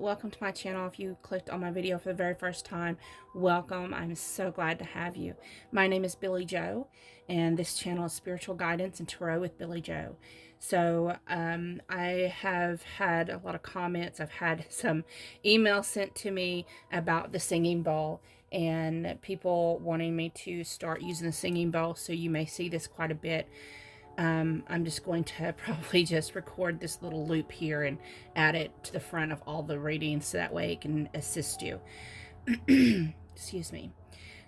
welcome to my channel. If you clicked on my video for the very first time, welcome. I'm so glad to have you. My name is Billy Joe, and this channel is Spiritual Guidance and Tarot with Billy Joe. So I have had a lot of comments. I've had some emails sent to me about the singing bowl and people wanting me to start using the singing bowl. So you may see this quite a bit. I'm just going to probably just record this little loop here and add it to the front of all the readings so that way it can assist you. Excuse me.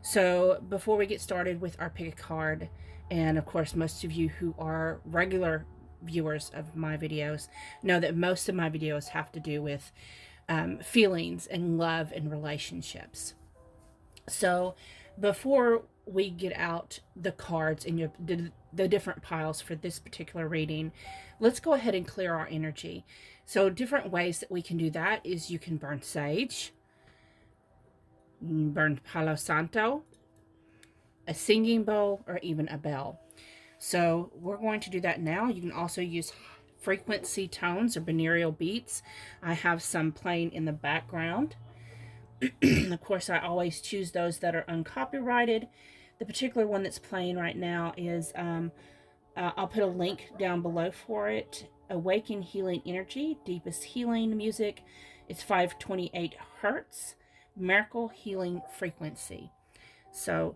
So before we get started with our pick a card, and of course most of you who are regular viewers of my videos know that most of my videos have to do with feelings and love and relationships. So before we get out the cards in the different piles for this particular reading, let's go ahead and clear our energy. So different ways that we can do that is you can burn sage, burn Palo Santo, a singing bowl, or even a bell. So we're going to do that now. You can also use frequency tones or binaural beats. I have some playing in the background. Of course, I always choose those that are uncopyrighted. The particular one that's playing right now is, I'll put a link down below for it. Awaken Healing Energy, Deepest Healing Music. It's 528 Hertz, Miracle Healing Frequency. So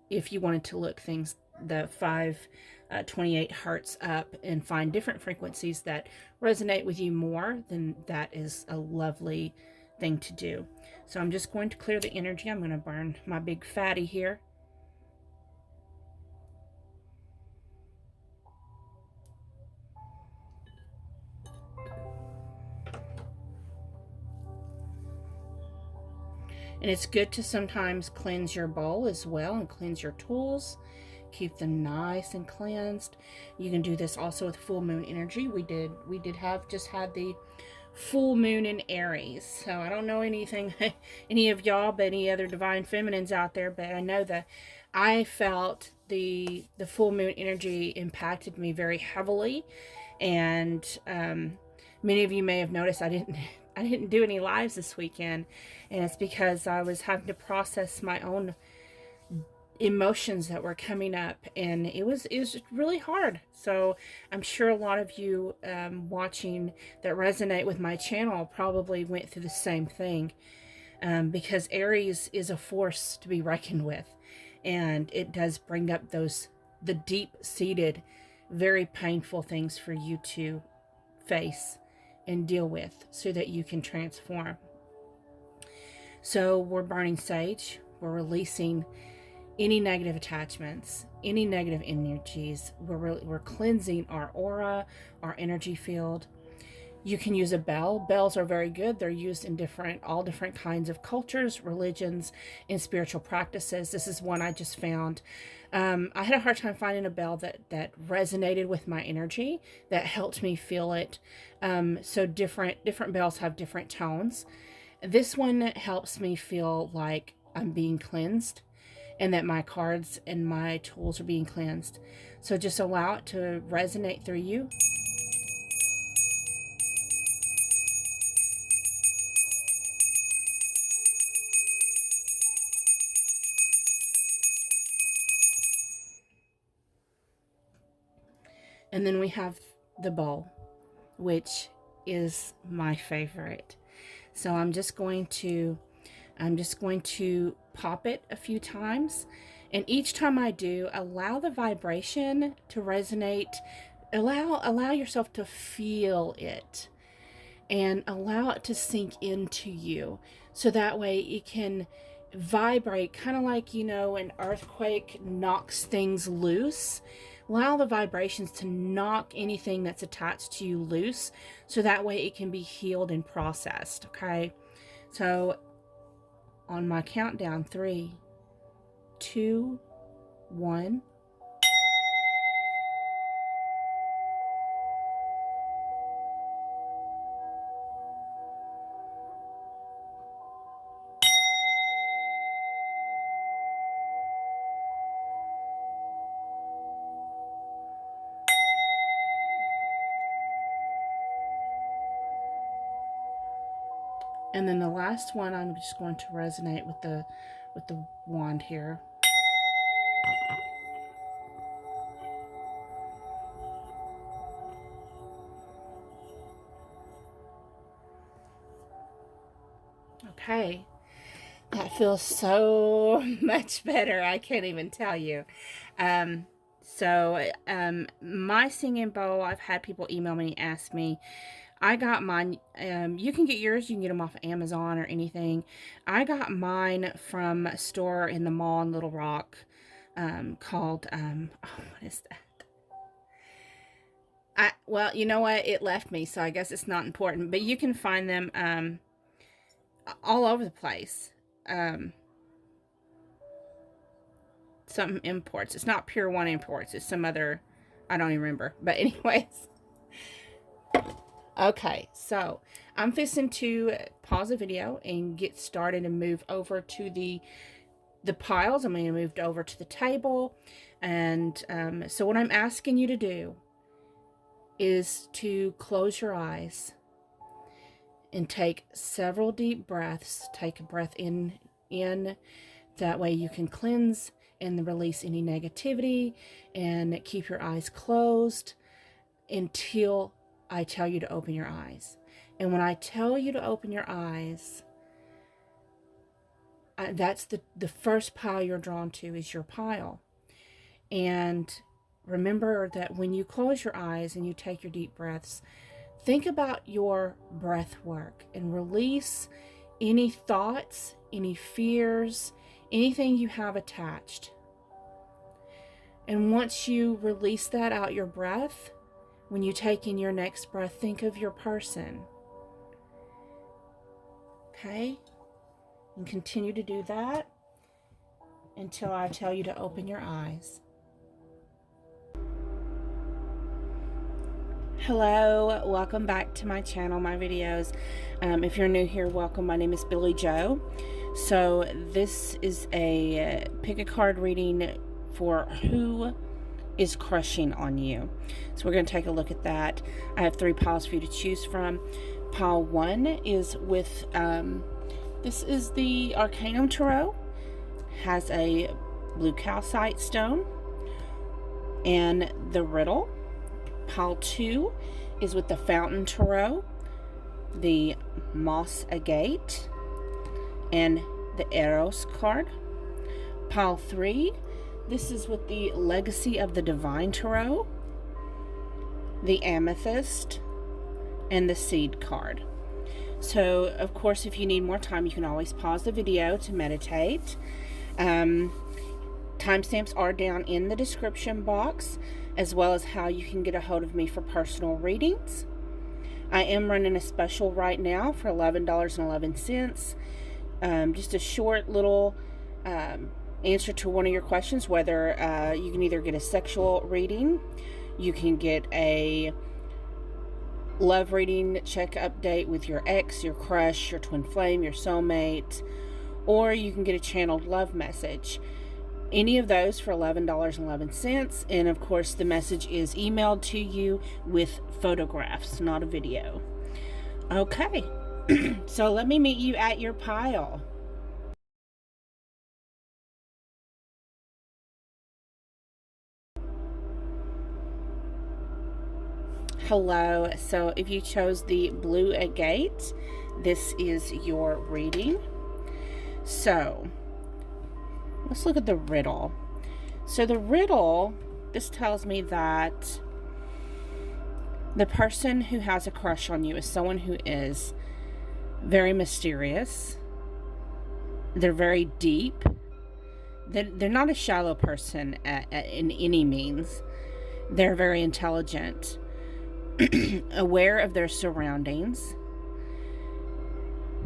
if you wanted to look the 528 Hertz up and find different frequencies that resonate with you more, then that is a lovely thing to do. So I'm just going to clear the energy. I'm going to burn my big fatty here. And it's good to sometimes cleanse your bowl as well and cleanse your tools. Keep them nice and cleansed. You can do this also with full moon energy. We just had the full moon in Aries. So I don't know any of y'all, but any other divine feminines out there, but I know that I felt the full moon energy impacted me very heavily. And many of you may have noticed I didn't do any lives this weekend, and it's because I was having to process my own emotions that were coming up, and it was really hard. So I'm sure a lot of you watching that resonate with my channel probably went through the same thing, because Aries is a force to be reckoned with, and it does bring up the deep-seated, very painful things for you to face and deal with so that you can transform. So we're burning sage. We're releasing any negative attachments, any negative energies. We're cleansing our aura, our energy field. You can use a bell. Bells are very good. They're used in all different kinds of cultures, religions, and spiritual practices. This is one I just found. I had a hard time finding a bell that resonated with my energy, that helped me feel it. So different bells have different tones. This one helps me feel like I'm being cleansed and that my cards and my tools are being cleansed. So just allow it to resonate through you. And then we have the bowl, which is my favorite. So I'm just going to pop it a few times, and each time I do, allow the vibration to resonate. Allow yourself to feel it and allow it to sink into you, so that way it can vibrate, kind of like, an earthquake knocks things loose. Allow the vibrations to knock anything that's attached to you loose, so that way it can be healed and processed. Okay, so on my countdown, 3, 2, 1. And then the last one, I'm just going to resonate with the wand here. Okay. That feels so much better. I can't even tell you. My singing bowl, I've had people email me, ask me. I got mine. You can get yours. You can get them off of Amazon or anything. I got mine from a store in the mall in Little Rock called, what is that? Well, you know what? It left me, so I guess it's not important. But you can find them all over the place. Some imports. It's not Pure One Imports. It's some other, I don't even remember. But anyways. Okay, so I'm fixing to pause the video and get started and move over to the piles. I'm going to move over to the table. And so what I'm asking you to do is to close your eyes and take several deep breaths. Take a breath in. That way you can cleanse and release any negativity, and keep your eyes closed until I tell you to open your eyes. And when I tell you to open your eyes, that's the first pile you're drawn to is your pile. And remember that when you close your eyes and you take your deep breaths, think about your breath work and release any thoughts, any fears, anything you have attached. And once you release that out your breath, when you take in your next breath, think of your person. Okay? And continue to do that until I tell you to open your eyes. Hello, welcome back to my channel, my videos. If you're new here, welcome. My name is Billy Joe. So this is a pick a card reading for who is crushing on you. So we're going to take a look at that. I have 3 piles for you to choose from. Pile 1 is with, this is the Arcanum Tarot. Has a blue calcite stone and the riddle. Pile 2 is with the Fountain Tarot, the Moss Agate, and the Eros card. Pile 3, this is with the Legacy of the Divine Tarot, the Amethyst, and the Seed card. So, of course, if you need more time, you can always pause the video to meditate. Timestamps are down in the description box, as well as how you can get a hold of me for personal readings. I am running a special right now for $11.11. Just a short little answer to one of your questions, whether you can either get a sexual reading, you can get a love reading, check update with your ex, your crush, your twin flame, your soulmate, or you can get a channeled love message. Any of those for $11.11. And of course, the message is emailed to you with photographs, not a video. Okay, so let me meet you at your pile. Hello, so if you chose the blue agate, this is your reading. So let's look at the riddle. So the riddle, this tells me that the person who has a crush on you is someone who is very mysterious. They're very deep. They're not a shallow person in any means. They're very intelligent, aware of their surroundings,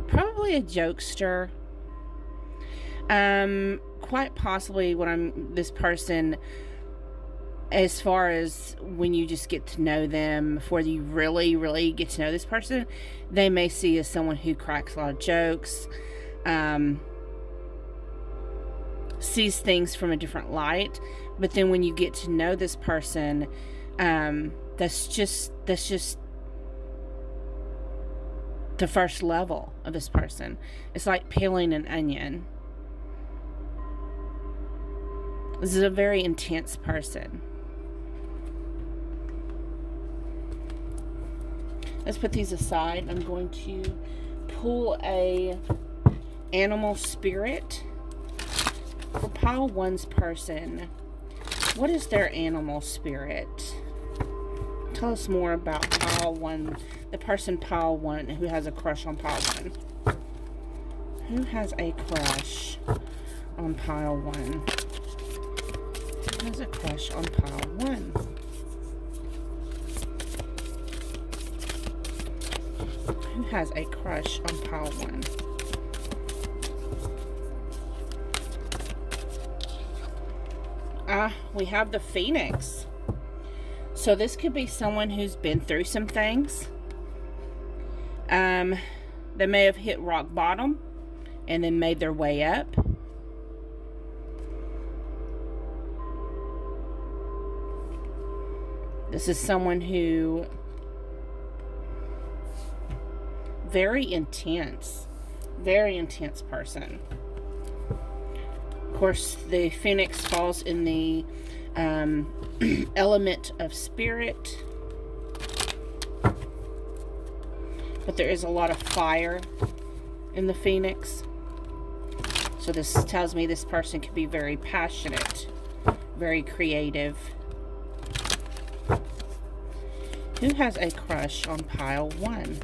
probably a jokester. Quite possibly this person, as far as when you just get to know them, before you really, really get to know this person, they may see as someone who cracks a lot of jokes, sees things from a different light. But then when you get to know this person, that's just the the first level of this person. It's like peeling an onion. This is a very intense person. Let's put these aside. I'm going to pull a animal spirit for pile 1's person. What is their animal spirit? Tell us more about pile 1, the person pile 1 who has a crush on pile 1. Who has a crush on pile 1? Who has a crush on pile 1? Who has a crush on pile 1? We have the Phoenix. So this could be someone who's been through some things. They may have hit rock bottom and then made their way up. This is someone who very intense person. Of course, the Phoenix falls in the element of spirit, but there is a lot of fire in the Phoenix. So this tells me this person could be very passionate, very creative. Who has a crush on pile 1?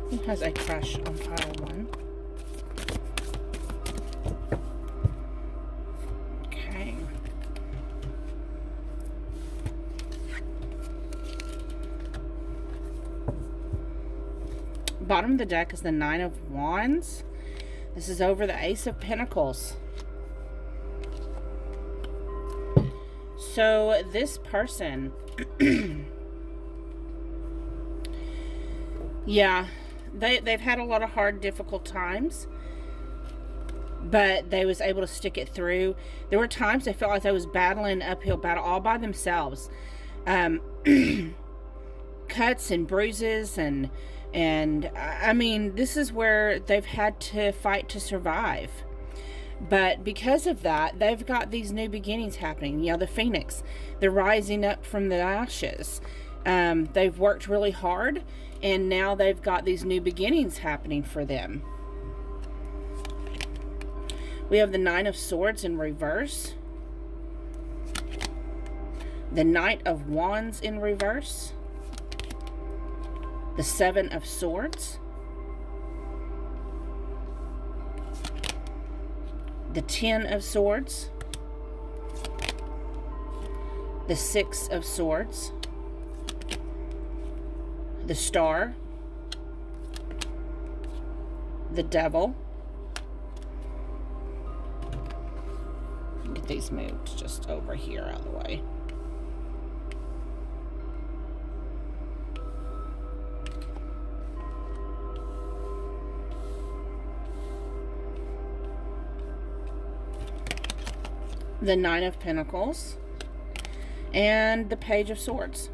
Who has a crush on pile 1? Okay. Bottom of the deck is the 9 of Wands. This is over the Ace of Pentacles. So this person, yeah, they've had a lot of hard, difficult times, but they was able to stick it through. There were times they felt like they was battling an uphill battle all by themselves. Cuts and bruises and I mean, this is where they've had to fight to survive. But because of that, they've got these new beginnings happening. You know, the Phoenix, they're rising up from the ashes. They've worked really hard, and now they've got these new beginnings happening for them. We have the 9 of Swords in reverse. The Knight of Wands in reverse. The 7 of Swords. The 10 of Swords. The 6 of Swords. The Star. The Devil. Get these moved just over here out of the way. The 9 of Pentacles, and the Page of Swords.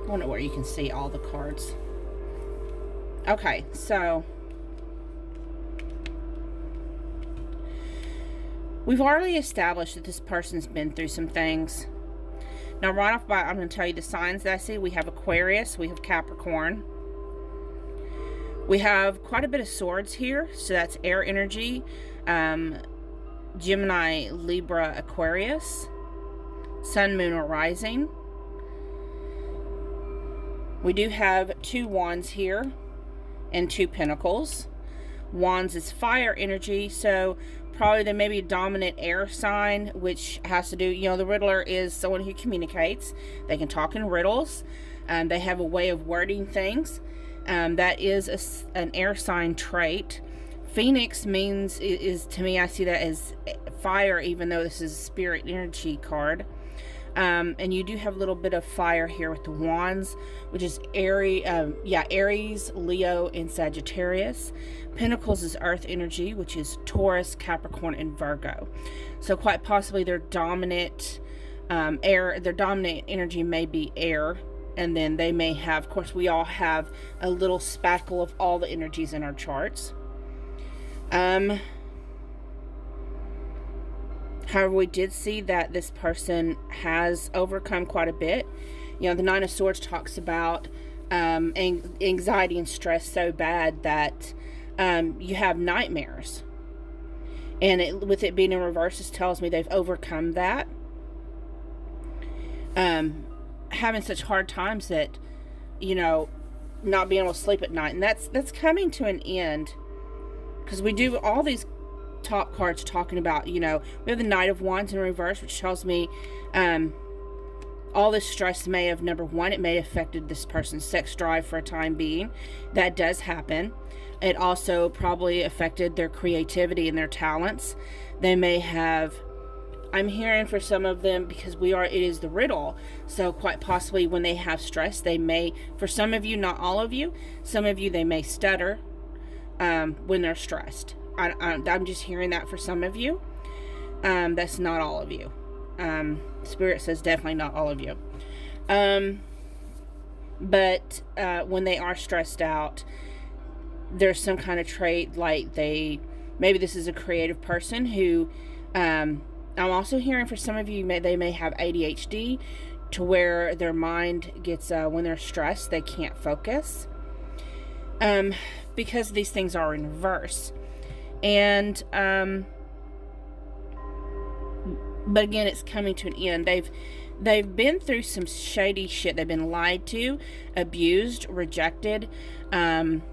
I wonder where you can see all the cards. Okay, so we've already established that this person's been through some things. Now, right off bat, I'm going to tell you the signs that I see. We have Aquarius, we have Capricorn. We have quite a bit of swords here, so that's air energy. Gemini, Libra, Aquarius. Sun, Moon, or Rising. We do have 2 Wands here and 2 Pentacles. Wands is fire energy, so probably there may be a dominant air sign, which has to do, you know, the Riddler is someone who communicates. They can talk in riddles. They have a way of wording things. That is an air sign trait. Phoenix means, is to me, I see that as fire, even though this is a spirit energy card. And you do have a little bit of fire here with the wands, which is Aries, Leo, and Sagittarius. Pentacles is earth energy, which is Taurus, Capricorn, and Virgo. So quite possibly their dominant their dominant energy may be air. And then they may have, of course, we all have a little spackle of all the energies in our charts. However, we did see that this person has overcome quite a bit. You know, the Nine of Swords talks about anxiety and stress so bad that you have nightmares. And with it being in reverse, this tells me they've overcome that. Having such hard times that, you know, not being able to sleep at night. And that's coming to an end. Because we do all these top cards talking about, you know, we have the Knight of Wands in reverse, which tells me all this stress may have, number one, it may have affected this person's sex drive for a time being. That does happen. It also probably affected their creativity and their talents. They may have, I'm hearing for some of them, because it is the riddle, so quite possibly when they have stress, they may, for some of you, not all of you, some of you, they may stutter when they're stressed. I'm just hearing that for some of you. That's not all of you. Spirit says definitely not all of you. But when they are stressed out, there's some kind of trait, like maybe this is a creative person who, I'm also hearing for some of you, they may have ADHD, to where their mind gets, when they're stressed, they can't focus. Because these things are in reverse. And, but again, it's coming to an end. They've been through some shady shit. They've been lied to, abused, rejected. I'm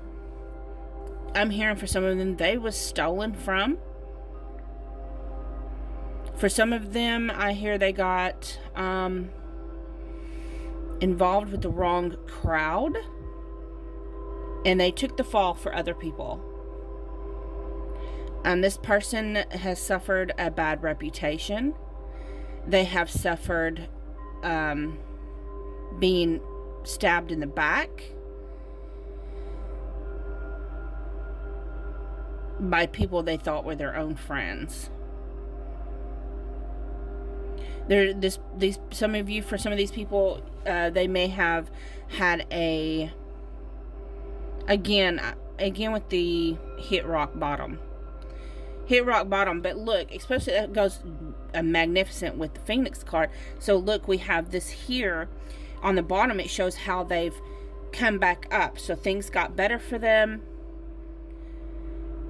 hearing for some of them, they was stolen from. For some of them, I hear they got, involved with the wrong crowd. And they took the fall for other people. This person has suffered a bad reputation. They have suffered being stabbed in the back by people they thought were their own friends. Some of you, for some of these people, they may have had again with the hit rock bottom. But look, especially that goes magnificent with the Phoenix card. So look, we have this here on the bottom. It shows how they've come back up. So things got better for them.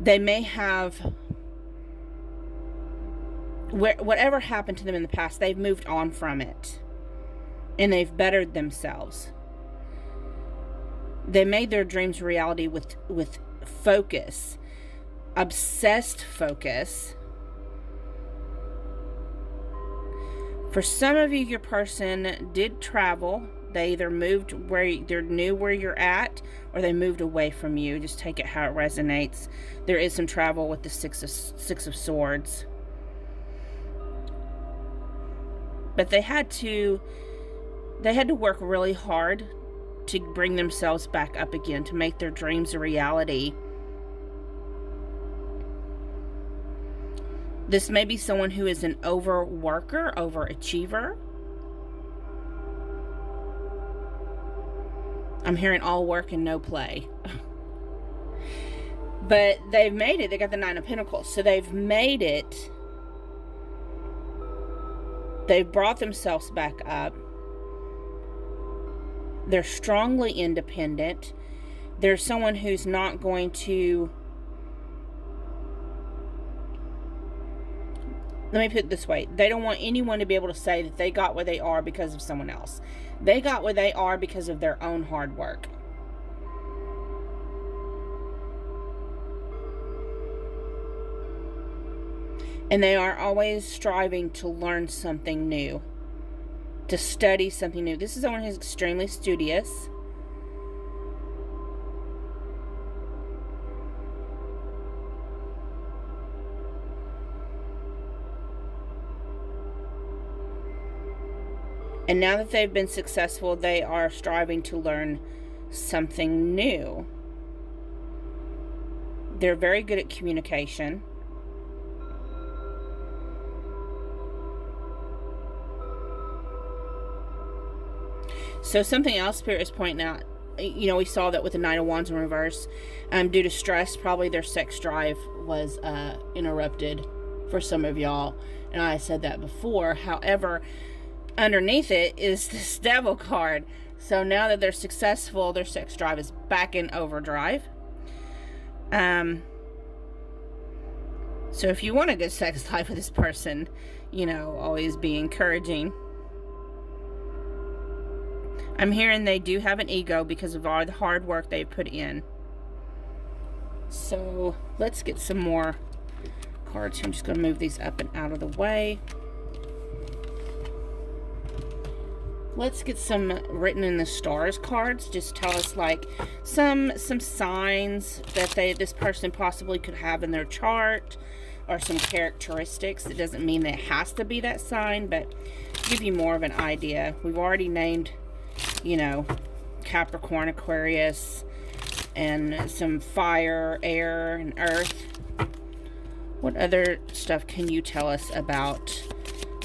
They may have, whatever happened to them in the past, they've moved on from it. And they've bettered themselves. They made their dreams a reality with focus. Obsessed focus. For some of you, your person did travel. They either moved where they knew where you're at, or they moved away from you. Just take it how it resonates. There is some travel with the Six of Swords. But they had to work really hard to bring themselves back up again, to make their dreams a reality. This may be someone who is an overworker, overachiever. I'm hearing all work and no play. But they've made it. They got the Nine of Pentacles. So they've made it. They've brought themselves back up. They're strongly independent. They're someone who's not going to... Let me put it this way. They don't want anyone to be able to say that they got where they are because of someone else. They got where they are because of their own hard work. And they are always striving to learn something new. To study something new. This is someone who's extremely studious. And now that they've been successful, they are striving to learn something new. They're very good at communication. So something else Spirit is pointing out, you know, we saw that with the Knight of Wands in reverse. Due to stress, probably their sex drive was interrupted for some of y'all. And I said that before. However, underneath it is this Devil card. So now that they're successful, their sex drive is back in overdrive. So if you want a good sex life with this person, you know, always be encouraging. I'm hearing they do have an ego because of all the hard work they've put in. So let's get some more cards. I'm just going to move these up and out of the way. Let's get some written in the stars cards. Just tell us like some signs that this person possibly could have in their chart, or some characteristics. It doesn't mean that it has to be that sign, but give you more of an idea. We've already named, you know, Capricorn, Aquarius, and some fire, air, and earth. What other stuff can you tell us about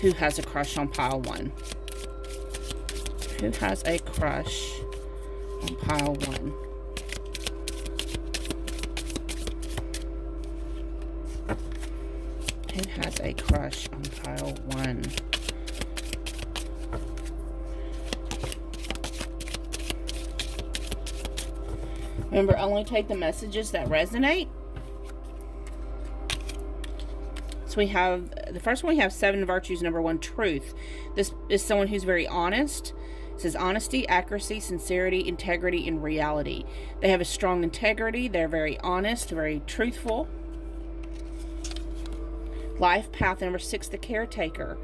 who has a crush on pile 1? Who has a crush on pile 1? Who has a crush on pile 1? Remember, only take the messages that resonate. So we have, the first one we have 7 virtues, number 1, truth. This is someone who's very honest. It says honesty, accuracy, sincerity, integrity, and reality. They have a strong integrity. They're very honest, very truthful. Life path, number 6, the caretaker.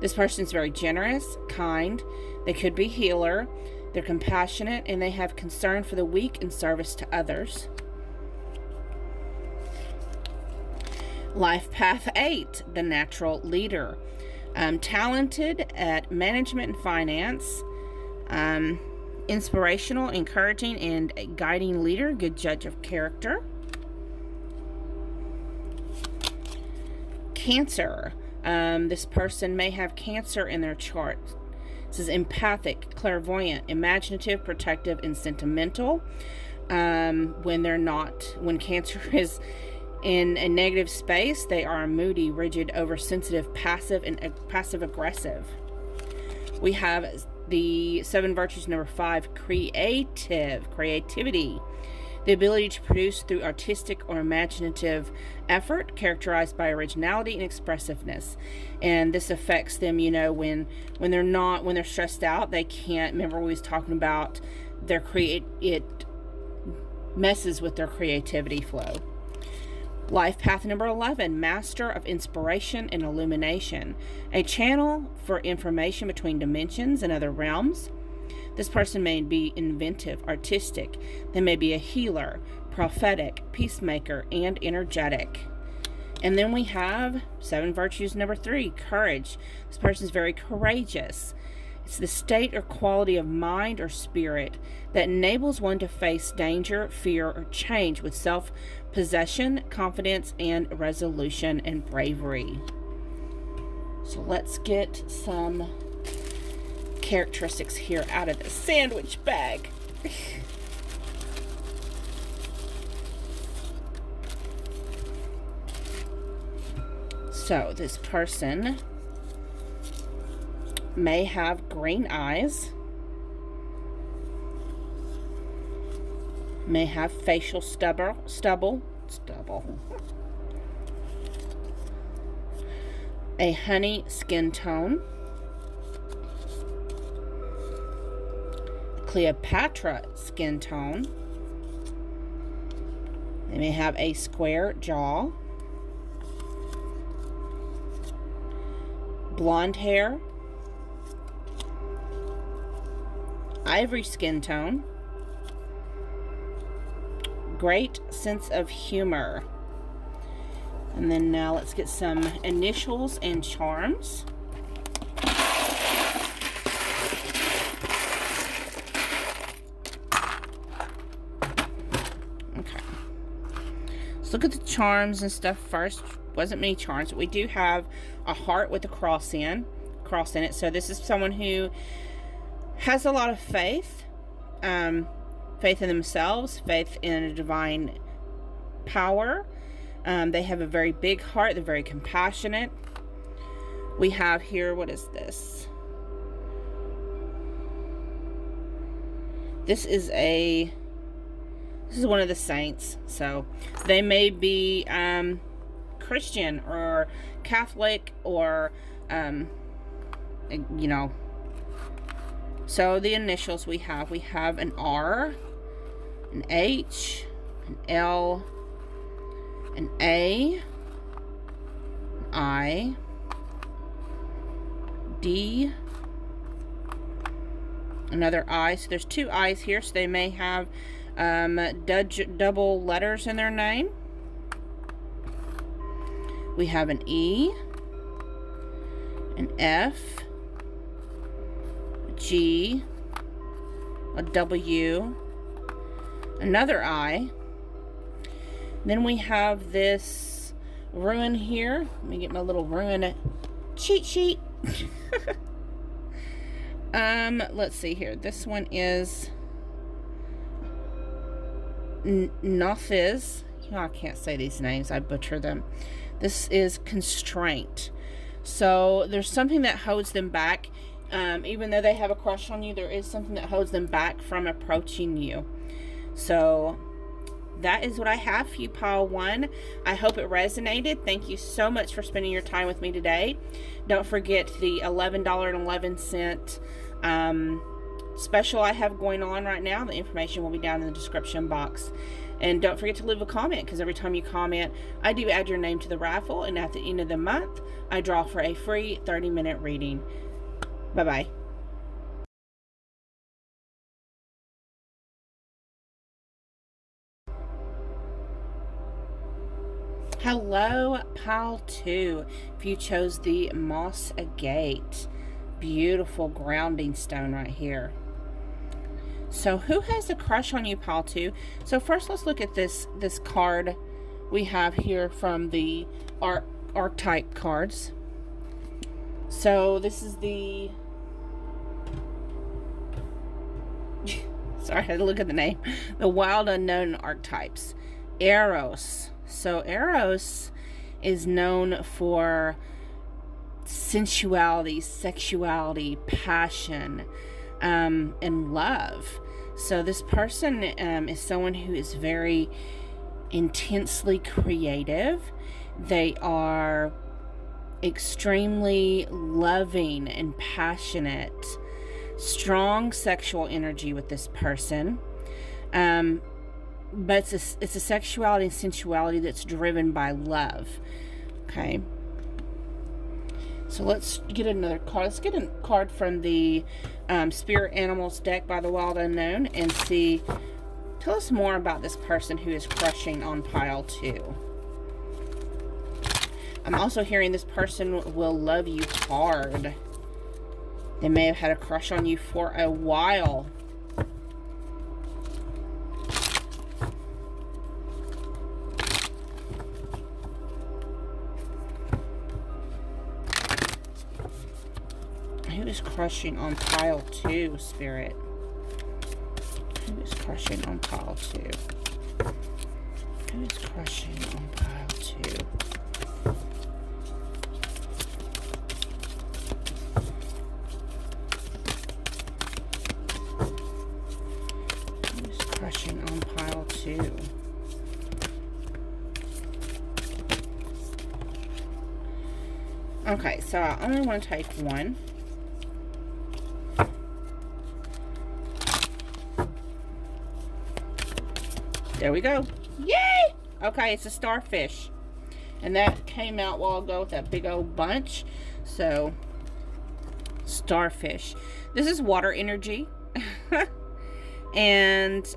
This person's very generous, kind. They could be healer. They're compassionate, and they have concern for the weak and service to others. Life path 8, the natural leader. Talented at management and finance. Inspirational, encouraging, and a guiding leader. Good judge of character. Cancer. This person may have Cancer in their chart. This is empathic, clairvoyant, imaginative, protective, and sentimental. When Cancer is in a negative space, they are moody, rigid, oversensitive, passive, and passive-aggressive. We have the 7 virtues, number 5, creativity. The ability to produce through artistic or imaginative effort, characterized by originality and expressiveness. And this affects them, you know, when they're stressed out, they can't, remember we was talking about it messes with their creativity flow. Life path number 11, master of inspiration and illumination. A channel for information between dimensions and other realms. This person may be inventive, artistic. They may be a healer, prophetic, peacemaker, and energetic. And then we have 7 virtues, number 3, courage. This person is very courageous. It's the state or quality of mind or spirit that enables one to face danger, fear, or change with self-possession, confidence, and resolution and bravery. So let's get some characteristics here out of the sandwich bag. So this person may have green eyes, may have facial stubble, a honey skin tone, Cleopatra skin tone. They may have a square jaw, blonde hair, ivory skin tone, great sense of humor. And then now let's get some initials and charms. Let's look at the charms and stuff first. Wasn't many charms, but we do have a heart with a cross in it. So this is someone who has a lot of faith. Faith in themselves, faith in a divine power. They have a very big heart. They're very compassionate. We have here, what is this? This is one of the saints. So they may be Christian or Catholic or you know. So the initials we have an R, an H, an L, an A, an I, D, another I. So there's two I's here, so they may have double letters in their name. We have an E, an F, a G, a W, another I. Then we have this rune here. Let me get my little rune cheat sheet. Let's see here. This one is Nothiz. I can't say these names. I butcher them. This is constraint. So there's something that holds them back. Even though they have a crush on you, there is something that holds them back from approaching you. So that is what I have for you, pile 1. I hope it resonated. Thank you so much for spending your time with me today. Don't forget the $11.11 special I have going on right now. The information will be down in the description box. And don't forget to leave a comment, because every time you comment, I do add your name to the raffle. And at the end of the month, I draw for a free 30-minute reading. Bye-bye. Hello, pile 2. If you chose the moss agate, beautiful grounding stone right here. So who has a crush on you, pile 2? So first let's look at this card we have here from the archetype cards. So this is the sorry, I had to look at the name. The wild unknown archetypes. Eros. So Eros is known for sensuality, sexuality, passion, and love. So this person is someone who is very intensely creative. They are extremely loving and passionate. Strong sexual energy with this person. But it's a sexuality and sensuality that's driven by love. Okay. So let's get another card. Let's get a card from the Spirit Animals deck by the Wild Unknown and see. Tell us more about this person who is crushing on pile 2. I'm also hearing this person will love you hard. They may have had a crush on you for a while. Who is crushing on pile 2, Spirit? Who is crushing on pile 2? Who is crushing on pile 2? Who is crushing on pile 2? Okay, so I only want to take one. There we go. Yay! Okay, it's a starfish. And that came out a while ago with that big old bunch. So, starfish. This is water energy. And,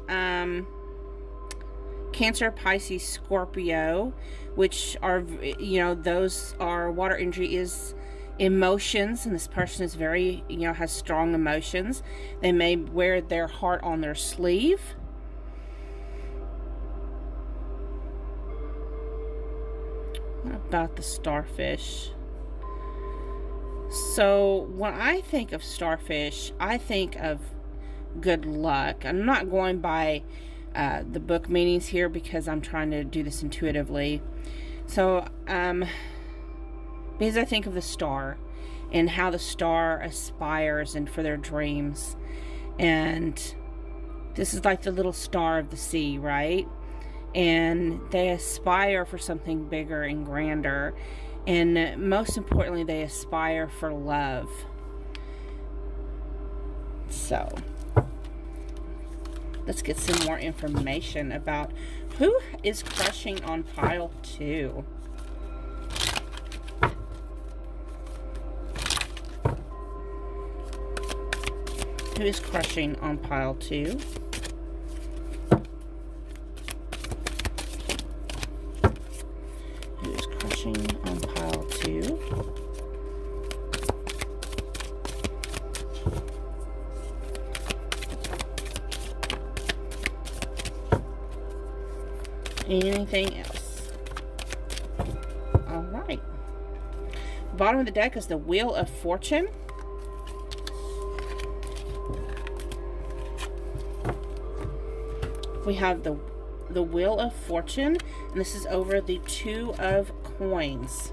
Cancer, Pisces, Scorpio, which are, you know, those are, water energy is emotions. And this person is very, you know, has strong emotions. They may wear their heart on their sleeve. What about the starfish? So when I think of starfish, I think of good luck. I'm not going by the book meanings here because I'm trying to do this intuitively. So, because I think of the star and how the star aspires and for their dreams. And this is like the little star of the sea, right? And they aspire for something bigger and grander. And most importantly, they aspire for love. So, let's get some more information about who is crushing on pile 2. Who is crushing on pile 2? Who is crushing on pile 2? Anything else? All right. Bottom of the deck is the Wheel of Fortune. We have the Wheel of Fortune, and this is over the 2 of Coins.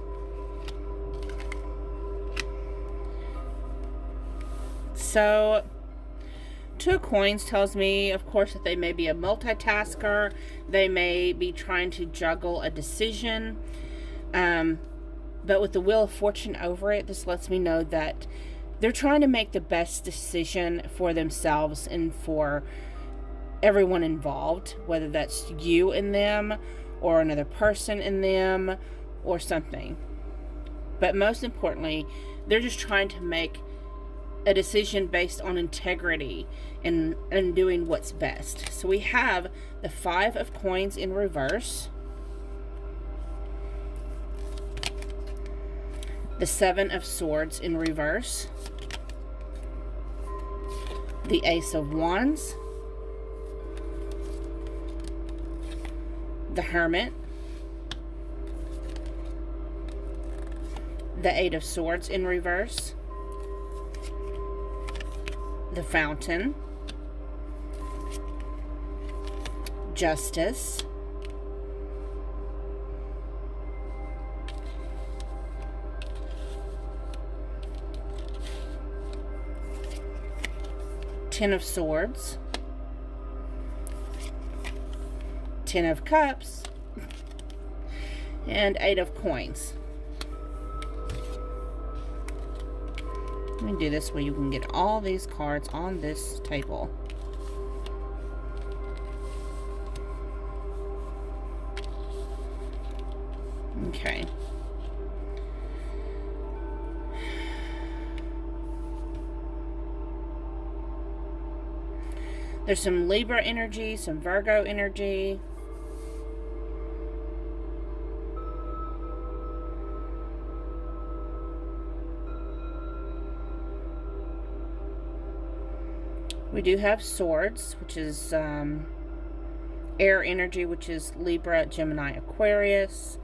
So, 2 of Coins tells me, of course, that they may be a multitasker. They may be trying to juggle a decision. But with the Wheel of Fortune over it, this lets me know that they're trying to make the best decision for themselves and for everyone involved, whether that's you and them or another person in them or something. But most importantly, they're just trying to make a decision based on integrity and doing what's best. So we have the 5 of Coins in reverse, the 7 of Swords in reverse, the Ace of Wands, the Hermit, the 8 of Swords in reverse, the Fountain, Justice, Ten of Swords, 10 of Cups, and 8 of Coins. Let me do this where you can get all these cards on this table. Okay. There's some Libra energy, some Virgo energy. We do have Swords, which is air energy, which is Libra, Gemini, Aquarius.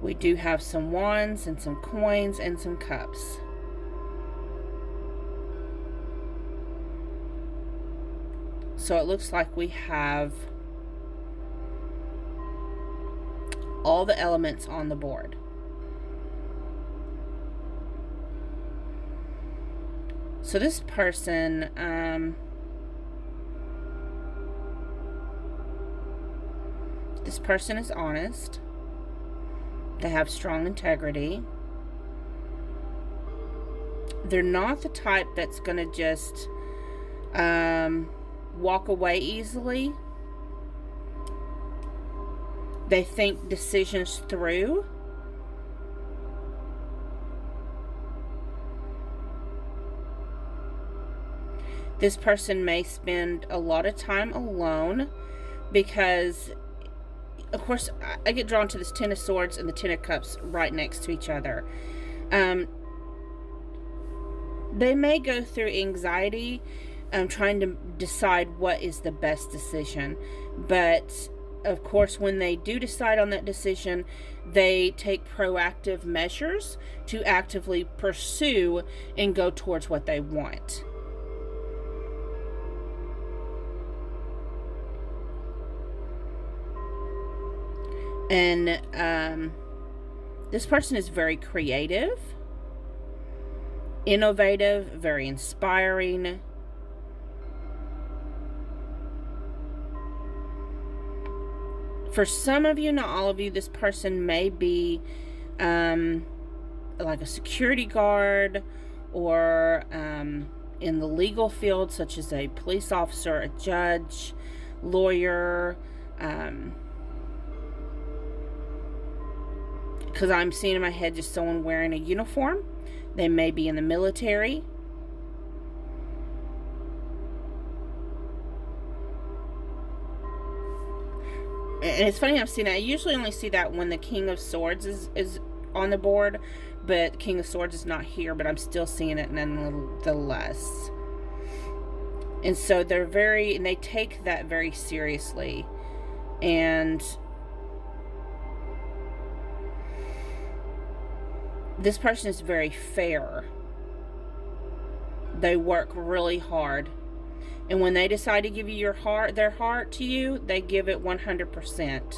We do have some Wands and some Coins and some Cups. So it looks like we have all the elements on the board. So this person, this person is honest. They have strong integrity. They're not the type that's going to just walk away easily. They think decisions through. This person may spend a lot of time alone because, of course, I get drawn to this 10 of Swords and the 10 of Cups right next to each other. They may go through anxiety trying to decide what is the best decision. But of course, when they do decide on that decision, they take proactive measures to actively pursue and go towards what they want. And this person is very creative, innovative, very inspiring. For some of you, not all of you, this person may be like a security guard, or in the legal field, such as a police officer, a judge, lawyer, because I'm seeing in my head just someone wearing a uniform. They may be in the military. And it's funny, I've seen that. I usually only see that when the King of Swords is on the board, but King of Swords is not here, but I'm still seeing it nonetheless. And so they take that very seriously. And this person is very fair. They work really hard. And when they decide to give you their heart to you, they give it 100%.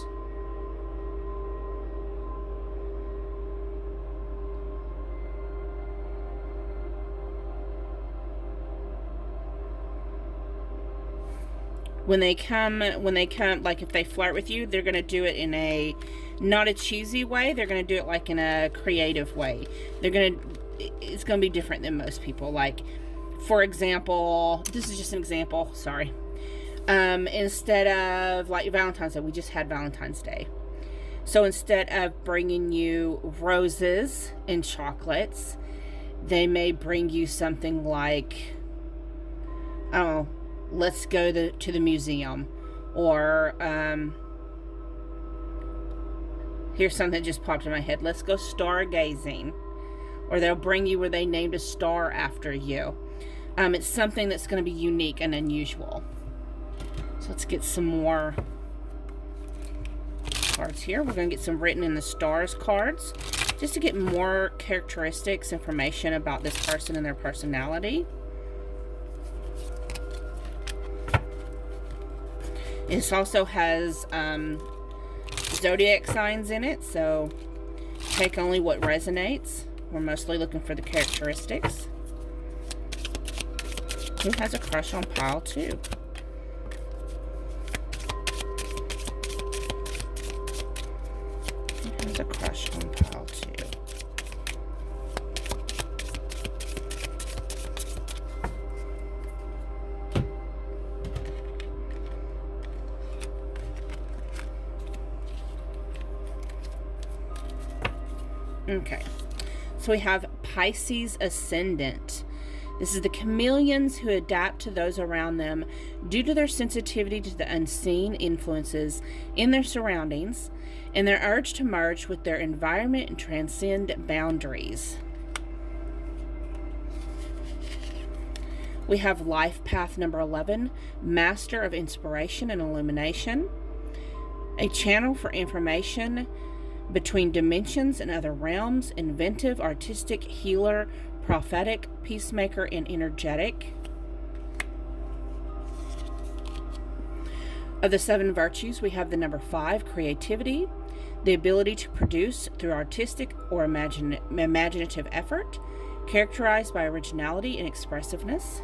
When they come, like if they flirt with you, they're going to do it in not a cheesy way. They're going to do it like in a creative way. It's going to be different than most people. Like, for example, this is just an example, sorry. Instead of, like, Valentine's Day, we just had Valentine's Day. So instead of bringing you roses and chocolates, they may bring you something like, I don't know, let's go to the museum. Or, here's something that just popped in my head. Let's go stargazing. Or they'll bring you where they named a star after you. It's something that's going to be unique and unusual. So let's get some more cards here. We're going to get some written in the stars cards, just to get more characteristics, information about this person and their personality. This also has zodiac signs in it, so take only what resonates. We're mostly looking for the characteristics. Who has a crush on pile 2? Who has a crush on pile 2? Okay, so we have Pisces Ascendant. This is the chameleons who adapt to those around them due to their sensitivity to the unseen influences in their surroundings and their urge to merge with their environment and transcend boundaries. We have life path number 11, Master of Inspiration and Illumination, a channel for information between dimensions and other realms, inventive, artistic, healer, prophetic, peacemaker, and energetic. Of the 7 virtues, we have the number 5, creativity, the ability to produce through artistic or imaginative effort, characterized by originality and expressiveness.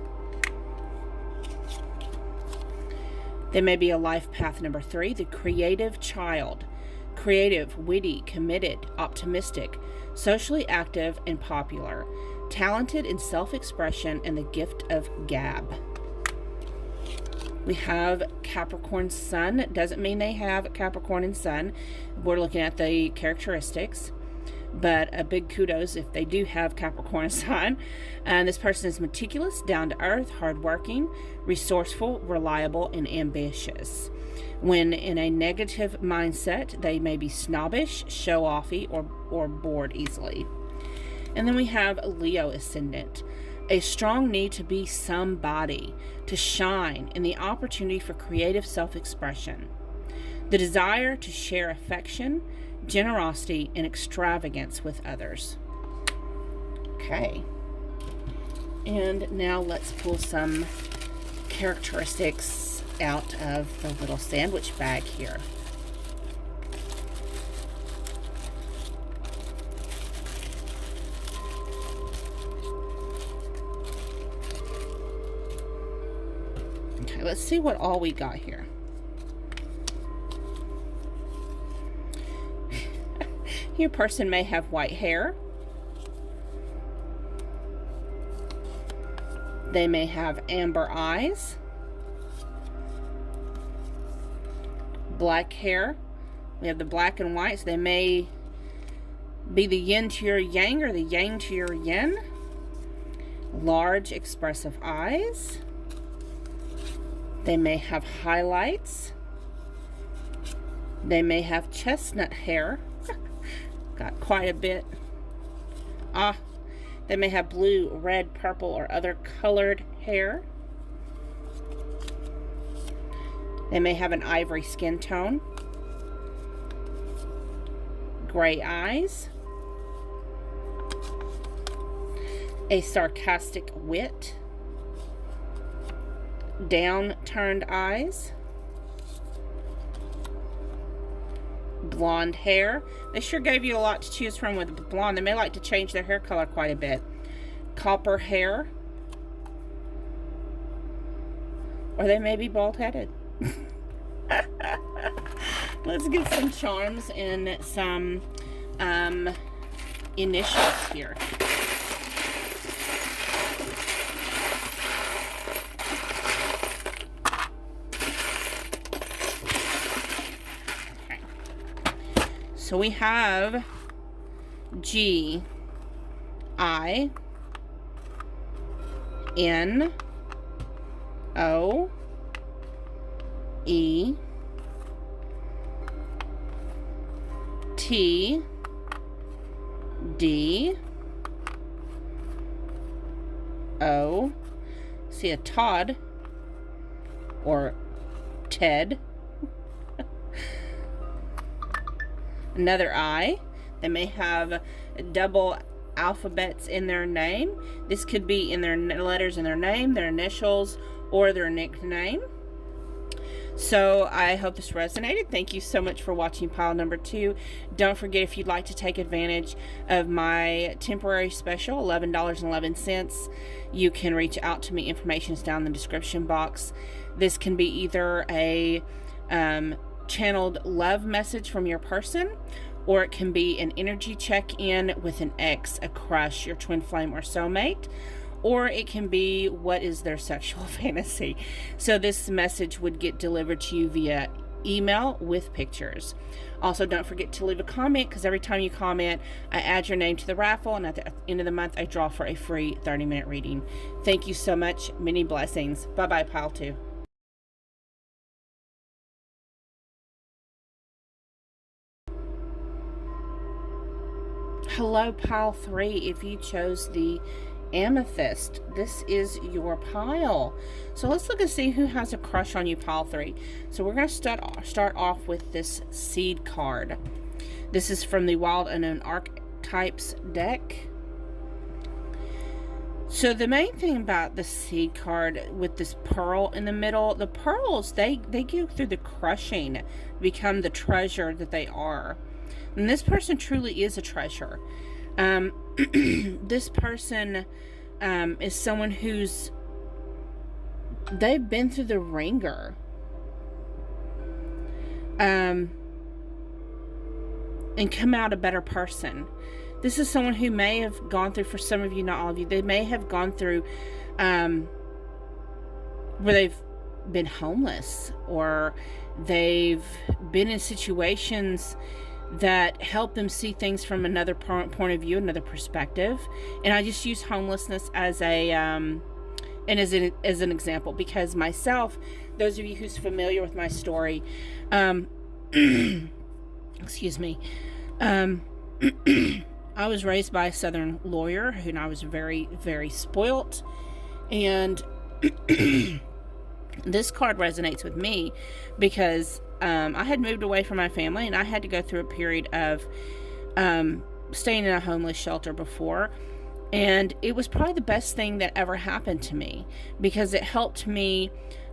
There may be a life path number 3, the creative child, creative, witty, committed, optimistic, socially active, and popular, talented in self-expression, and the gift of gab. We have Capricorn Sun. Doesn't mean they have Capricorn and Sun. We're looking at the characteristics, but a big kudos if they do have Capricorn Sun. And this person is meticulous, down to earth, hardworking, resourceful, reliable, and ambitious. When in a negative mindset, they may be snobbish, show-offy, or bored easily. And then we have Leo Ascendant, a strong need to be somebody, to shine, and the opportunity for creative self-expression. The desire to share affection, generosity, and extravagance with others. Okay. And now let's pull some characteristics out of the little sandwich bag here. Okay, let's see what all we got here. Your person may have white hair. They may have amber eyes. Black hair. We have the black and white, so they may be the yin to your yang or the yang to your yin. Large, expressive eyes. They may have highlights. They may have chestnut hair. Got quite a bit. They may have blue, red, purple, or other colored hair. They may have an ivory skin tone. Gray eyes. A sarcastic wit. Down-turned eyes. Blonde hair. They sure gave you a lot to choose from with blonde. They may like to change their hair color quite a bit. Copper hair. Or they may be bald-headed. Let's get some charms and some initials here. So we have G, I, N, O, E, T, D, O, see a Todd, or Ted, another I. They may have double alphabets in their name. This could be in their letters in their name, their initials, or their nickname. So I hope this resonated. Thank you so much for watching pile number 2. Don't forget, if you'd like to take advantage of my temporary special, $11.11, you can reach out to me. Information is down in the description box. This can be either a channeled love message from your person, or it can be an energy check-in with an ex, a crush, your twin flame, or soulmate, or it can be what is their sexual fantasy. So this message would get delivered to you via email with pictures. Also, don't forget to leave a comment, because every time you comment, I add your name to the raffle, and at the end of the month, I draw for a free 30-minute reading. Thank you so much. Many blessings. Bye-bye, pile 2. Hello, pile 3. If you chose the amethyst, this is your pile. So let's look and see who has a crush on you, pile 3. So we're going to start off with this seed card. This is from the Wild Unknown Archetypes deck. So the main thing about the seed card with this pearl in the middle, the pearls, they go through the crushing, become the treasure that they are. And this person truly is a treasure. This person is someone who's, they've been through the ringer. And come out a better person. This is someone who may have gone through, for some of you, not all of you, they may have gone through where they've been homeless, or they've been in situations that help them see things from another point of view, another perspective. And I just use homelessness as a as an example, because myself, those of you who's familiar with my story, excuse me, I was raised by a Southern lawyer, and I was very, very spoilt. And this card resonates with me because I had moved away from my family, and I had to go through a period of staying in a homeless shelter before. And it was probably the best thing that ever happened to me, because it helped me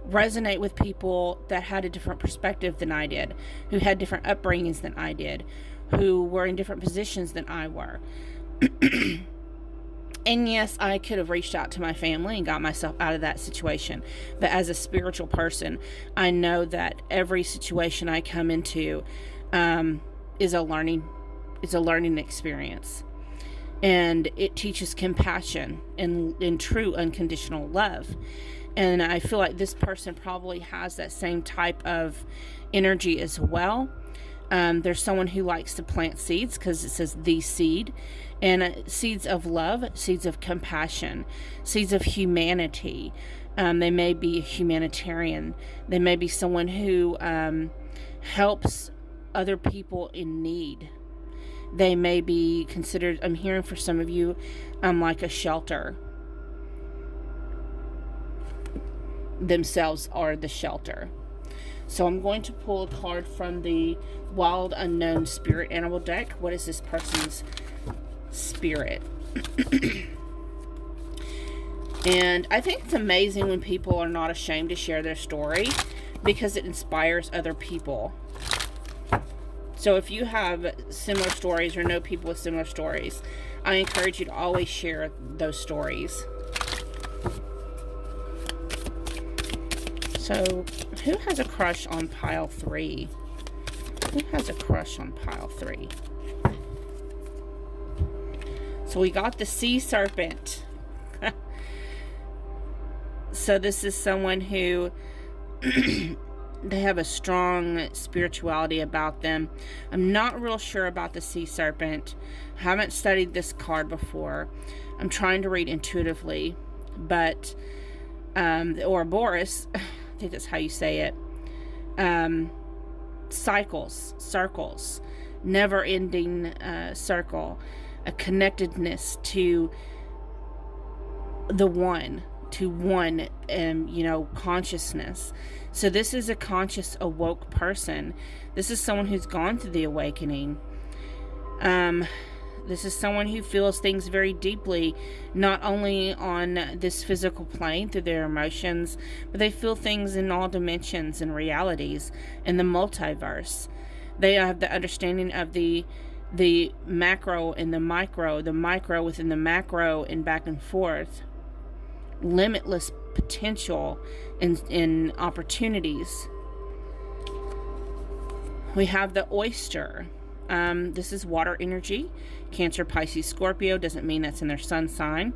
resonate with people that had a different perspective than I did, who had different upbringings than I did, who were in different positions than I were. And yes, I could have reached out to my family and got myself out of that situation. But as a spiritual person, I know that every situation I come into is a learning experience. And it teaches compassion and true unconditional love. And I feel like this person probably has that same type of energy as well. There's someone who likes to plant seeds, because it says the seed. And seeds of love, seeds of compassion, seeds of humanity. They may be a humanitarian. They may be someone who helps other people in need. They may be considered, I'm hearing for some of you, like a shelter. Themselves are the shelter. So I'm going to pull a card from the Wild Unknown Spirit Animal deck. What is this person's spirit? And I think it's amazing when people are not ashamed to share their story, because it inspires other people. So if you have similar stories or know people with similar stories, I encourage you to always share those stories. So who has a crush on pile 3? Who has a crush on pile 3? So we got the sea serpent. So this is someone who they have a strong spirituality about them. I'm not real sure about the sea serpent. I haven't studied this card before. I'm trying to read intuitively, but the Ouroboros, I think that's how you say it. Cycles, circles, never-ending circle, a connectedness to the one, consciousness. So this is a conscious, awoke person. This is someone who's gone through the awakening. This is someone who feels things very deeply, not only on this physical plane through their emotions, but they feel things in all dimensions and realities in the multiverse. They have the understanding of the macro and the micro within the macro, and back and forth. Limitless potential in opportunities. We have the oyster. This is water energy. Cancer, Pisces, Scorpio. Doesn't mean that's in their sun sign.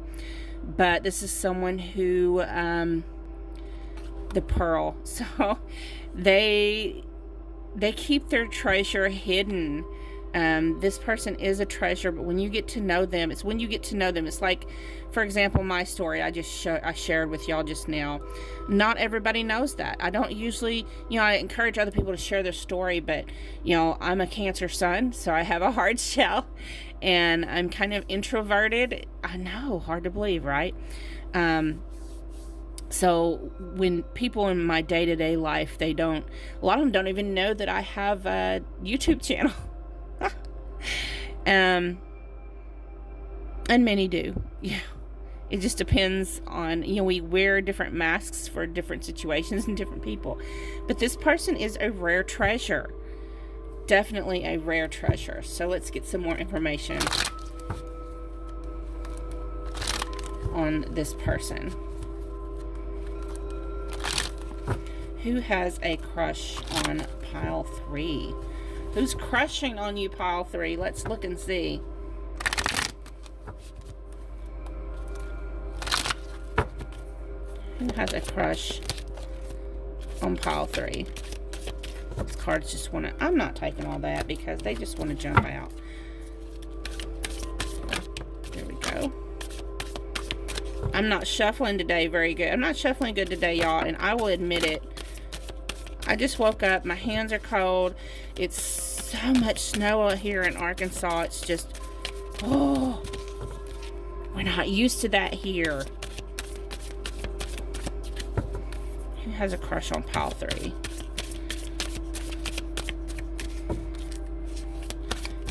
But this is someone who, the pearl. So they keep their treasure hidden. This person is a treasure, but when you get to know them, it's like, for example, my story I shared with y'all just now. Not everybody knows that. I don't usually, I encourage other people to share their story, but, I'm a Cancer sun, so I have a hard shell, and I'm kind of introverted. I know, hard to believe, right? So when people in my day-to-day life, a lot of them don't even know that I have a YouTube channel. And many do. Yeah. It just depends on, we wear different masks for different situations and different people. But this person is a rare treasure. Definitely a rare treasure. So let's get some more information on this person. Who has a crush on pile 3? Who's crushing on you, pile 3? Let's look and see. Who has a crush on pile 3? These cards just want to... I'm not taking all that because they just want to jump out. There we go. I'm not shuffling today very good. I'm not shuffling good today, y'all, and I will admit it. I just woke up. My hands are cold. It's so much snow out here in Arkansas. It's just, we're not used to that here. Who has a crush on pile 3?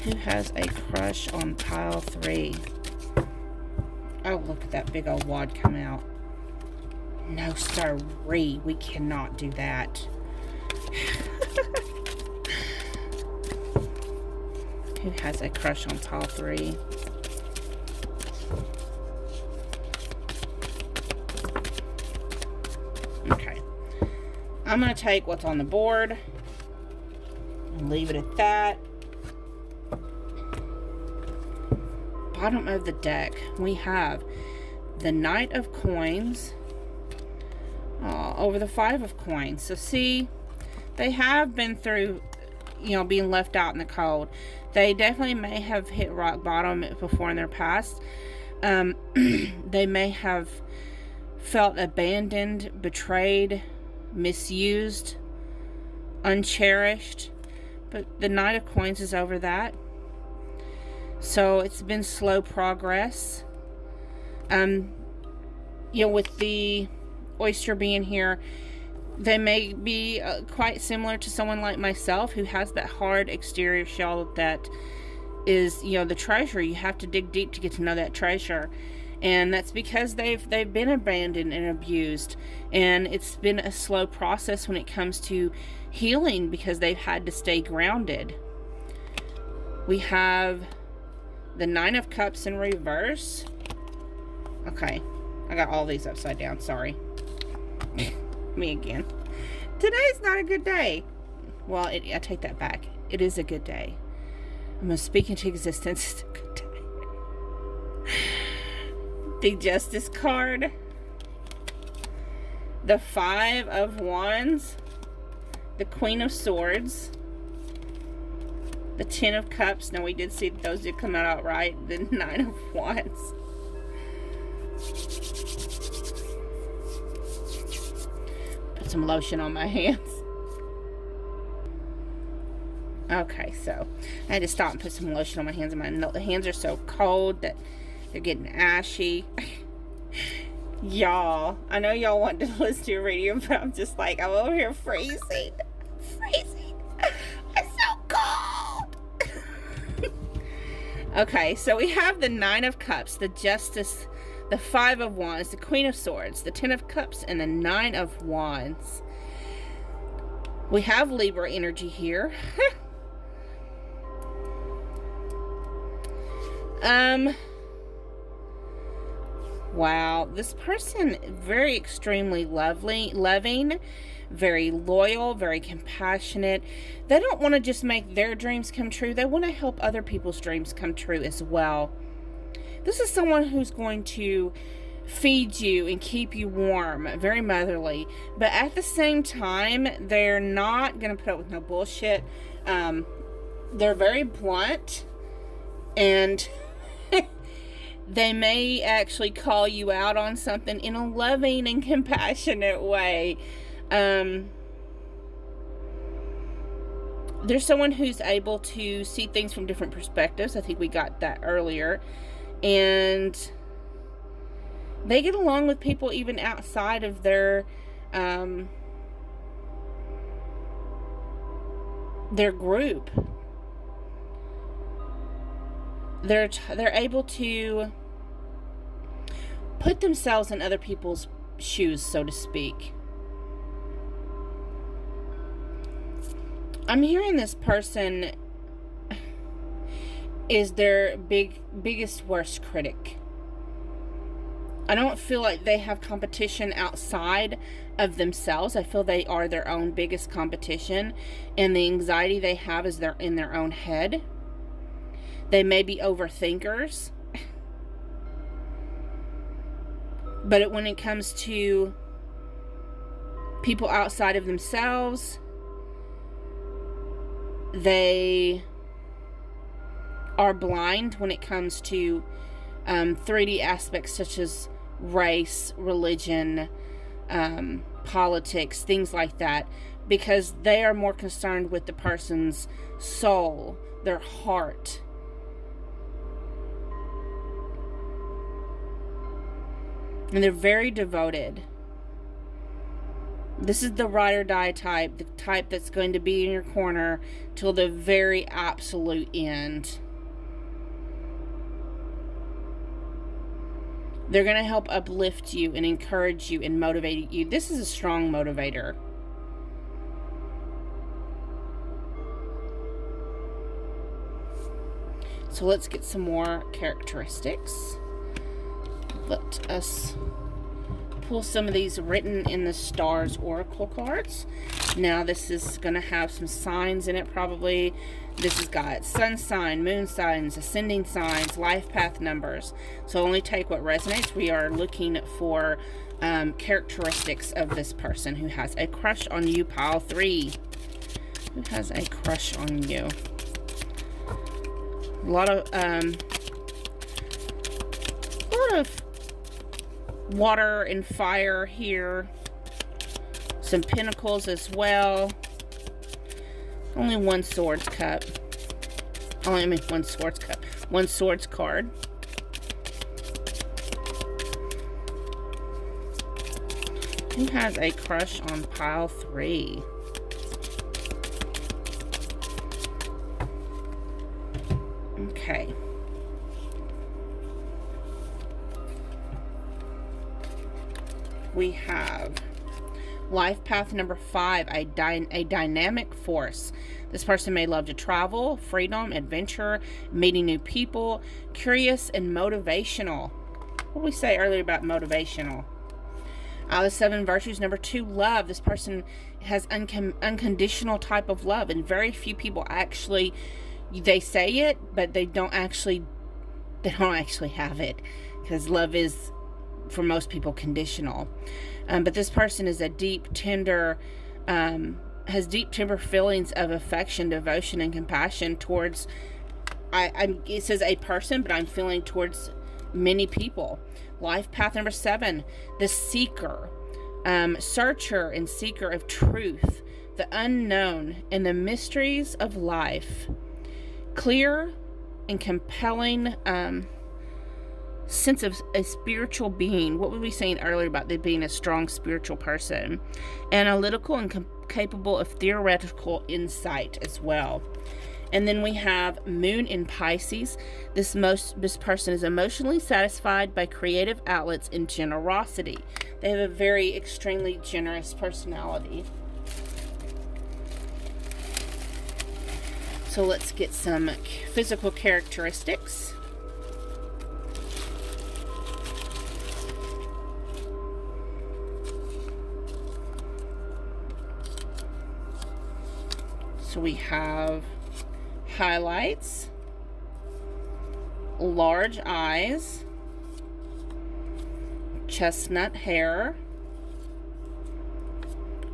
Who has a crush on pile 3? Oh, look at that big old wad come out. No, sirree. We cannot do that. Who has a crush on pile 3? Okay. I'm going to take what's on the board and leave it at that. Bottom of the deck, we have the Knight of Coins over the 5 of Coins. So see, they have been through, you know, being left out in the cold. They definitely may have hit rock bottom before in their past. They may have felt abandoned, betrayed, misused, uncherished. But the Knight of Coins is over that. So it's been slow progress. You know, with the oyster being here, they may be quite similar to someone like myself who has that hard exterior shell that is, you know, the treasure. You have to dig deep to get to know that treasure. And that's because they've been abandoned and abused. And it's been a slow process when it comes to healing because they've had to stay grounded. We have the 9 of Cups in reverse. Okay, I got all these upside down, sorry. Me again. Today's not a good day. Well, I take that back. It is a good day. I'm going to speak into existence. It's a good day. The Justice card. The 5 of Wands. The Queen of Swords. The 10 of Cups. Now, we did see those did come out outright. The 9 of Wands. Put some lotion on my hands. Okay, so I had to stop and put some lotion on my hands. My hands are so cold that they're getting ashy. Y'all, I know y'all want to listen to a radio, but I'm just like, I'm over here freezing. Freezing. It's so cold. Okay, so we have the 9 of Cups, the Justice, the 5 of Wands, the Queen of Swords, the 10 of Cups, and the 9 of Wands. We have Libra energy here. Wow, this person, very extremely loving, very loyal, very compassionate. They don't want to just make their dreams come true. They want to help other people's dreams come true as well. This is someone who's going to feed you and keep you warm, very motherly. But at the same time, they're not going to put up with no bullshit. They're very blunt, and they may actually call you out on something in a loving and compassionate way. There's someone who's able to see things from different perspectives. I think we got that earlier. And they get along with people even outside of their group. They're able to put themselves in other people's shoes, so to speak. I'm hearing this person is their biggest worst critic. I don't feel like they have competition outside of themselves. I feel they are their own biggest competition, and the anxiety they have is they're in their own head. They may be overthinkers. But when it comes to people outside of themselves, they are blind when it comes to 3D aspects such as race, religion, politics, things like that, because they are more concerned with the person's soul, their heart. And they're very devoted. This is the ride or die type, the type that's going to be in your corner till the very absolute end. They're going to help uplift you and encourage you and motivate you. This is a strong motivator. So let's get some more characteristics. Let us pull some of these written in the stars oracle cards. Now this is going to have some signs in it probably. This has got sun sign, moon signs, ascending signs, life path numbers. So only take what resonates. We are looking for characteristics of this person who has a crush on you, pile 3. Who has a crush on you? A lot of water and fire here. Some pentacles as well. Only one swords cup. One swords cup. One swords card. Who has a crush on pile 3? Okay. We have life path number 5, a dynamic force. This person may love to travel, freedom, adventure, meeting new people, curious and motivational. What did we say earlier about motivational? The 7 virtues, number 2, love. This person has unconditional type of love, and very few people actually, they say it, but they don't actually have it, because love is, for most people, conditional. But this person is a deep, tender, has deep, tender feelings of affection, devotion, and compassion towards, it says a person, but I'm feeling towards many people. Life path number 7, the seeker, searcher and seeker of truth, the unknown, and the mysteries of life. Clear and compelling sense of a spiritual being. What were we saying earlier about them being a strong spiritual person? Analytical and capable of theoretical insight as well. And then we have moon in Pisces. This person is emotionally satisfied by creative outlets and generosity. They have a very extremely generous personality. So let's get some physical characteristics. So we have highlights, large eyes, chestnut hair,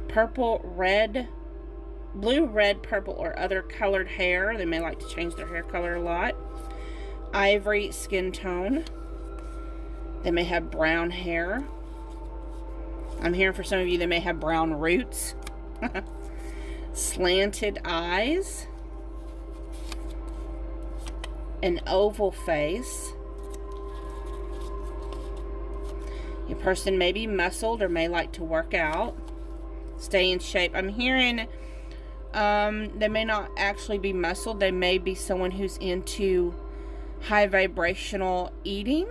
purple, red, blue, red, purple, or other colored hair. They may like to change their hair color a lot. Ivory skin tone. They may have brown hair. I'm hearing for some of you they may have brown roots. Slanted eyes. An oval face. Your person may be muscled or may like to work out. Stay in shape. I'm hearing they may not actually be muscled. They may be someone who's into high vibrational eating.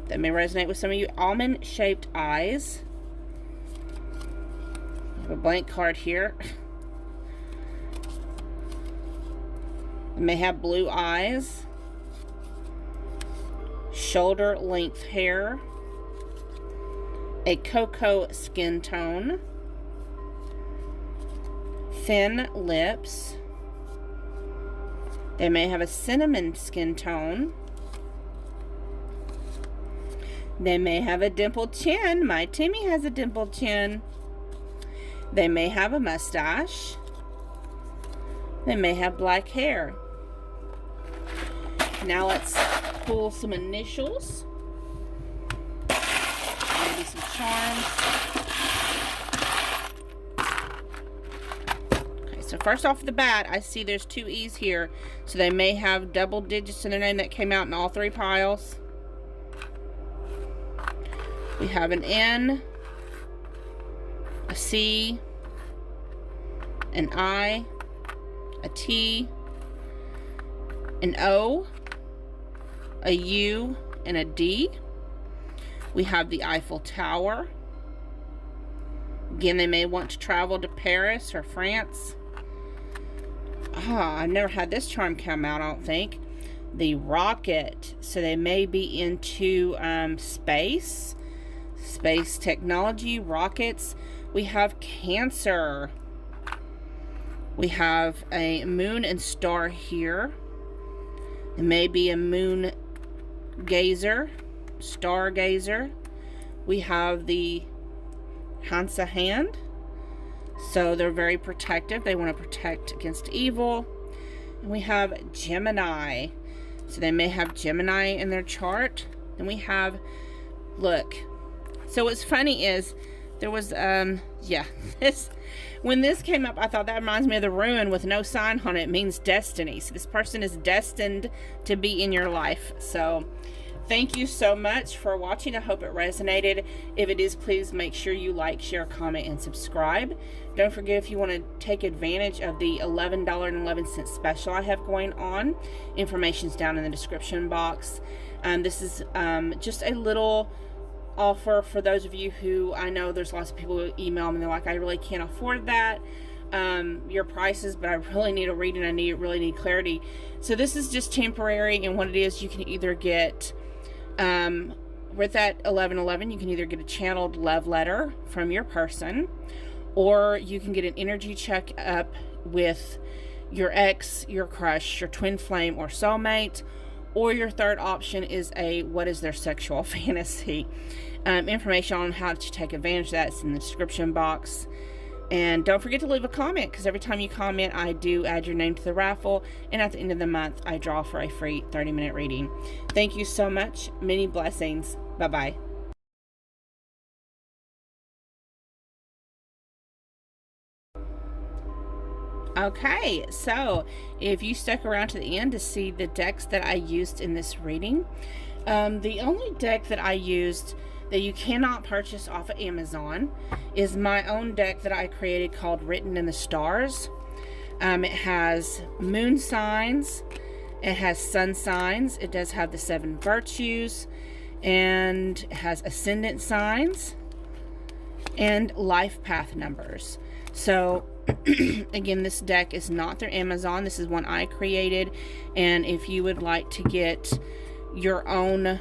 That may resonate with some of you. Almond shaped eyes. I have a blank card here. They may have blue eyes. Shoulder length hair. A cocoa skin tone. Thin lips. They may have a cinnamon skin tone. They may have a dimpled chin. My Timmy has a dimpled chin. They may have a mustache. They may have black hair. Now let's pull some initials. Maybe some charms. Okay, so first off the bat, I see there's 2 E's here. So they may have double digits in their name that came out in all 3 piles. We have an N. a C, an I, a T, an O, a U, and a D. We have the Eiffel Tower. Again, they may want to travel to Paris or France. I've never had this charm come out, I don't think. The Rocket. So they may be into space technology, rockets. We have Cancer. We have a moon and star here. It may be a moon gazer, stargazer. We have the Hansa hand. So they're very protective. They want to protect against evil. And we have Gemini. So they may have Gemini in their chart. And we have, look. So what's funny is there was, when this came up, I thought that reminds me of the rune with no sign on it. It means destiny. So this person is destined to be in your life. So thank you so much for watching. I hope it resonated. If it is, please make sure you like, share, comment, and subscribe. Don't forget, if you want to take advantage of the $11.11 special I have going on, information's down in the description box. This is just a little offer for those of you who, I know there's lots of people who email me and they're like, I really can't afford that, your prices, but I really need a reading. I really need clarity. So this is just temporary, and what it is, you can either get with that 1111, you can either get a channeled love letter from your person, or you can get an energy check up with your ex, your crush, your twin flame, or soulmate. Or your third option is a what is their sexual fantasy. Information on how to take advantage of that is in the description box. And don't forget to leave a comment, because every time you comment, I do add your name to the raffle. And at the end of the month, I draw for a free 30-minute reading. Thank you so much. Many blessings. Bye-bye. Okay, so if you stuck around to the end to see the decks that I used in this reading, the only deck that I used that you cannot purchase off of Amazon is my own deck that I created called Written in the Stars. It has moon signs, it has sun signs, it does have the 7 virtues, and it has ascendant signs and life path numbers. So again, this deck is not through Amazon. This is one I created. And if you would like to get your own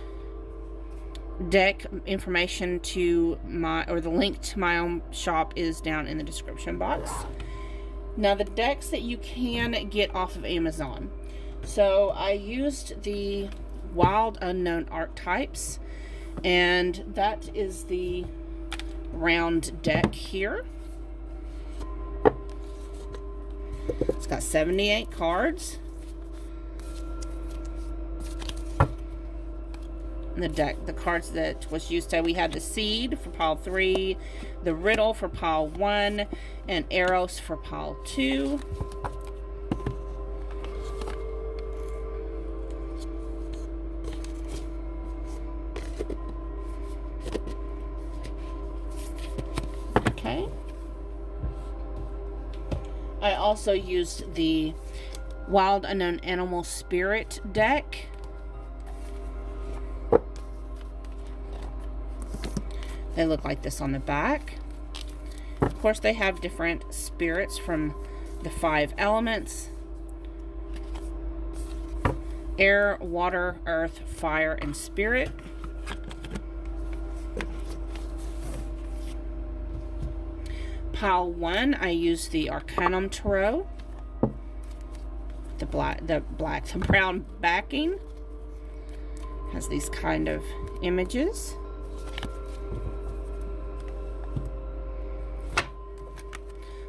deck, information to the link to my own shop is down in the description box. Now, the decks that you can get off of Amazon. So I used the Wild Unknown Archetypes, and that is the round deck here. It's got 78 cards. And the cards that was used, so we had the Seed for pile 3, the Riddle for pile 1, and Eros for pile 2. Okay. I also used the Wild Unknown Animal Spirit deck. They look like this on the back. Of course, they have different spirits from the 5 elements: air, water, earth, fire, and spirit. Pile 1, I used the Arcanum Tarot, the brown backing. Has these kind of images.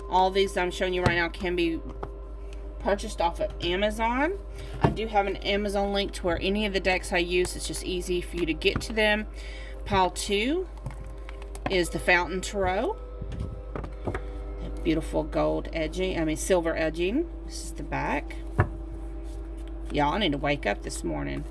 All these I'm showing you right now can be purchased off of Amazon. I do have an Amazon link to where any of the decks I use, it's just easy for you to get to them. Pile 2 is the Fountain Tarot. Beautiful gold edging, silver edging. This is the back. Y'all, I need to wake up this morning.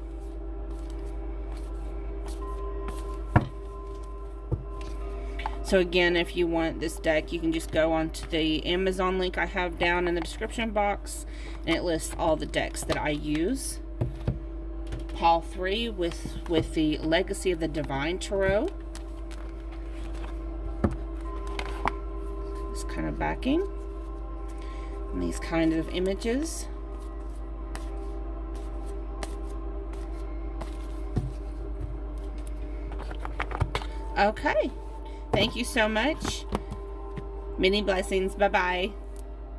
So again, if you want this deck, you can just go onto the Amazon link I have down in the description box, and it lists all the decks that I use. Pile 3 with the Legacy of the Divine Tarot. This kind of backing. And these kind of images. Okay. Thank you so much. Many blessings. Bye-bye.